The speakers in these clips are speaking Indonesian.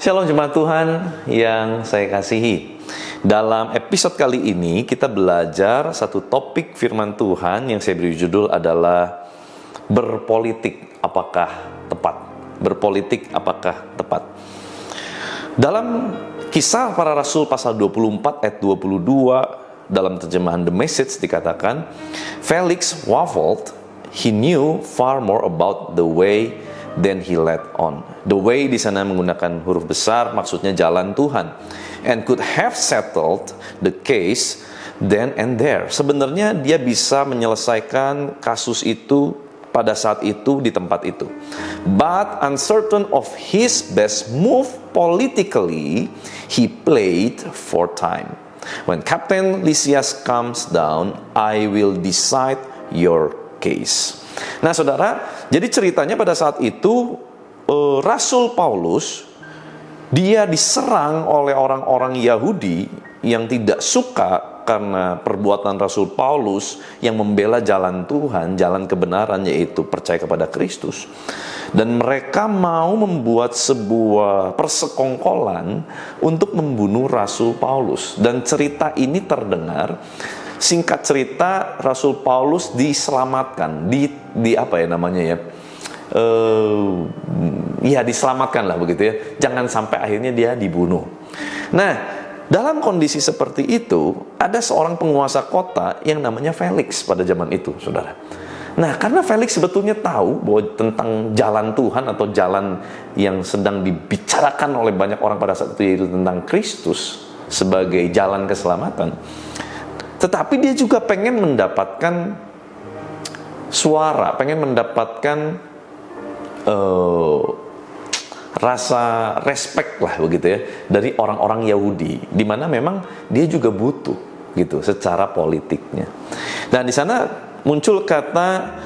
Shalom jemaat Tuhan yang saya kasihi. Dalam episode kali ini kita belajar satu topik firman Tuhan yang saya beri judul adalah berpolitik apakah tepat? Berpolitik apakah tepat? Dalam Kisah Para Rasul pasal 24 ayat 22 dalam terjemahan The Message dikatakan, Felix waffled, he knew far more about the way than he let on. The way di sana menggunakan huruf besar, maksudnya jalan Tuhan. And could have settled the case then and there. Sebenarnya dia bisa menyelesaikan kasus itu pada saat itu di tempat itu. But uncertain of his best move politically, he played for time. When Captain Lysias comes down, I will decide your case. Nah saudara, jadi ceritanya pada saat itu Rasul Paulus dia diserang oleh orang-orang Yahudi yang tidak suka karena perbuatan Rasul Paulus yang membela jalan Tuhan, jalan kebenaran, yaitu percaya kepada Kristus. Dan mereka mau membuat sebuah persekongkolan untuk membunuh Rasul Paulus. Dan cerita ini terdengar, singkat cerita, Rasul Paulus diselamatkan, diselamatkan lah begitu ya. Jangan sampai akhirnya dia dibunuh. Nah, dalam kondisi seperti itu, ada seorang penguasa kota yang namanya Felix pada zaman itu, saudara. Nah, karena Felix sebetulnya tahu bahwa tentang jalan Tuhan atau jalan yang sedang dibicarakan oleh banyak orang pada saat itu, yaitu tentang Kristus sebagai jalan keselamatan. Tetapi dia juga pengen mendapatkan suara, pengen mendapatkan rasa respect lah begitu ya dari orang-orang Yahudi, di mana memang dia juga butuh gitu secara politiknya. Dan di sana muncul kata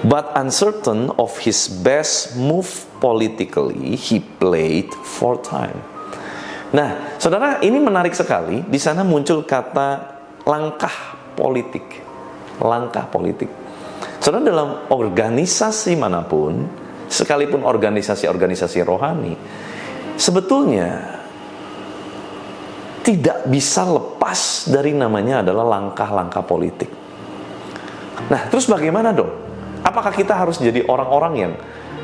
but uncertain of his best move politically, he played for time. Nah, saudara, ini menarik sekali. Di sana muncul kata langkah politik. Langkah politik. Saudara, dalam organisasi manapun, sekalipun organisasi-organisasi rohani, sebetulnya tidak bisa lepas dari namanya adalah langkah-langkah politik. Nah, terus bagaimana dong? Apakah kita harus jadi orang-orang yang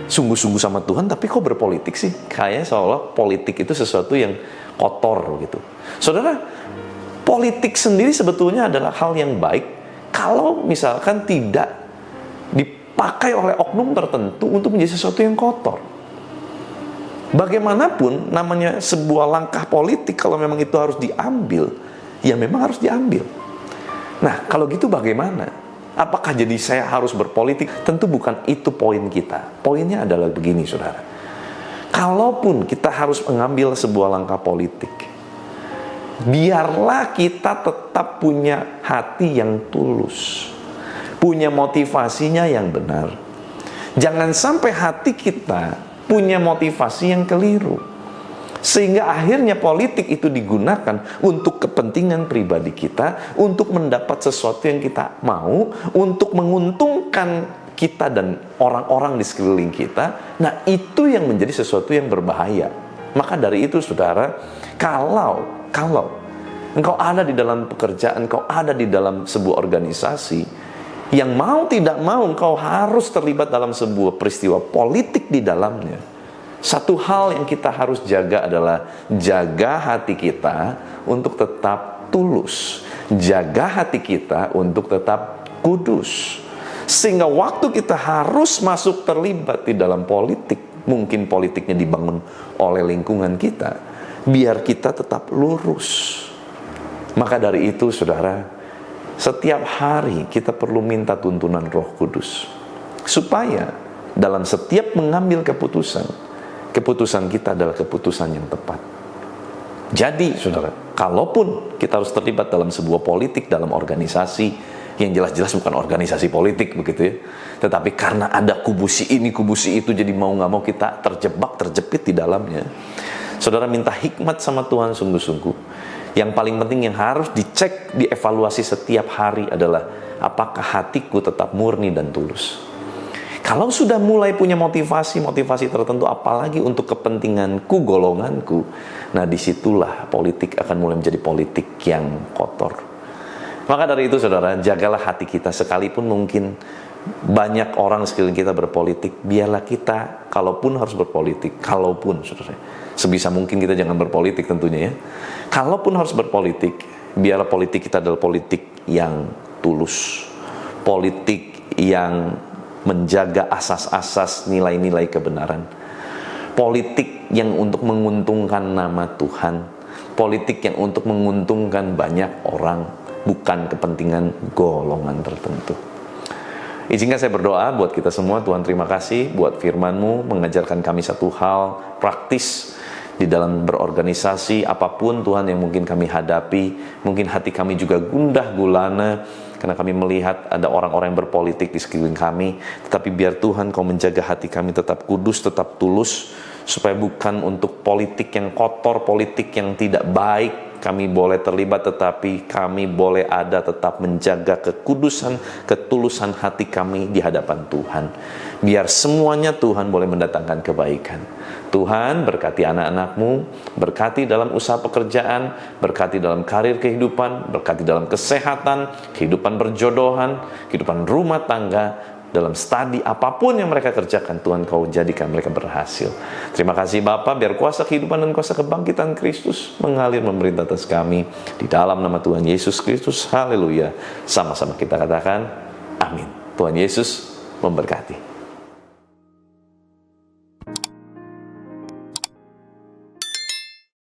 sungguh-sungguh sama Tuhan, tapi kok berpolitik sih? Kayaknya seolah politik itu sesuatu yang kotor gitu. Saudara, politik sendiri sebetulnya adalah hal yang baik kalau misalkan tidak dipakai oleh oknum tertentu untuk menjadi sesuatu yang kotor. Bagaimanapun namanya sebuah langkah politik, kalau memang itu harus diambil, ya memang harus diambil. Nah, kalau gitu bagaimana? Apakah jadi saya harus berpolitik? Tentu bukan itu poin kita. Poinnya adalah begini, saudara. Kalaupun kita harus mengambil sebuah langkah politik, biarlah kita tetap punya hati yang tulus, punya motivasinya yang benar. Jangan sampai hati kita punya motivasi yang keliru, sehingga akhirnya politik itu digunakan untuk kepentingan pribadi kita, untuk mendapat sesuatu yang kita mau, untuk menguntungkan kita dan orang-orang di sekeliling kita. Nah, itu yang menjadi sesuatu yang berbahaya. Maka dari itu, saudara, kalau engkau ada di dalam pekerjaan, engkau ada di dalam sebuah organisasi, yang mau tidak mau engkau harus terlibat dalam sebuah peristiwa politik di dalamnya. Satu hal yang kita harus jaga adalah jaga hati kita untuk tetap tulus, jaga hati kita untuk tetap kudus, sehingga waktu kita harus masuk terlibat di dalam politik, mungkin politiknya dibangun oleh lingkungan kita, biar kita tetap lurus. Maka dari itu, saudara, setiap hari kita perlu minta tuntunan Roh Kudus, supaya dalam setiap mengambil keputusan kita adalah keputusan yang tepat. Jadi, saudara, kalaupun kita harus terlibat dalam sebuah politik, dalam organisasi yang jelas-jelas bukan organisasi politik begitu ya, tetapi karena ada kubu si ini, kubu si itu, jadi mau nggak mau kita terjebak, terjepit di dalamnya. Saudara, minta hikmat sama Tuhan sungguh-sungguh. Yang paling penting yang harus dicek, dievaluasi setiap hari adalah apakah hatiku tetap murni dan tulus. Kalau sudah mulai punya motivasi tertentu, apalagi untuk kepentinganku, golonganku, nah disitulah politik akan mulai menjadi politik yang kotor. Maka dari itu saudara, jagalah hati kita. Sekalipun mungkin banyak orang sekeliling kita berpolitik, biarlah kita, kalaupun harus berpolitik, saudara, sebisa mungkin kita jangan berpolitik tentunya ya. Kalaupun harus berpolitik, biarlah politik kita adalah politik yang tulus, politik yang menjaga asas-asas nilai-nilai kebenaran, politik yang untuk menguntungkan nama Tuhan, politik yang untuk menguntungkan banyak orang, bukan kepentingan golongan tertentu. Izinkan saya berdoa buat kita semua. Tuhan, terima kasih buat firman-Mu mengajarkan kami satu hal praktis di dalam berorganisasi apapun Tuhan yang mungkin kami hadapi. Mungkin hati kami juga gundah gulana karena kami melihat ada orang-orang yang berpolitik di sekeliling kami. Tetapi biar Tuhan Kau menjaga hati kami tetap kudus, tetap tulus, supaya bukan untuk politik yang kotor, politik yang tidak baik kami boleh terlibat, tetapi kami boleh ada tetap menjaga kekudusan, ketulusan hati kami di hadapan Tuhan. Biar semuanya Tuhan boleh mendatangkan kebaikan. Tuhan berkati anak-anak-Mu, berkati dalam usaha pekerjaan, berkati dalam karir kehidupan, berkati dalam kesehatan, kehidupan berjodohan, kehidupan rumah tangga, dalam studi apapun yang mereka kerjakan, Tuhan Kau jadikan mereka berhasil. Terima kasih Bapa, biar kuasa kehidupan dan kuasa kebangkitan Kristus mengalir memerintah atas kami. Di dalam nama Tuhan Yesus Kristus, haleluya. Sama-sama kita katakan, amin. Tuhan Yesus memberkati.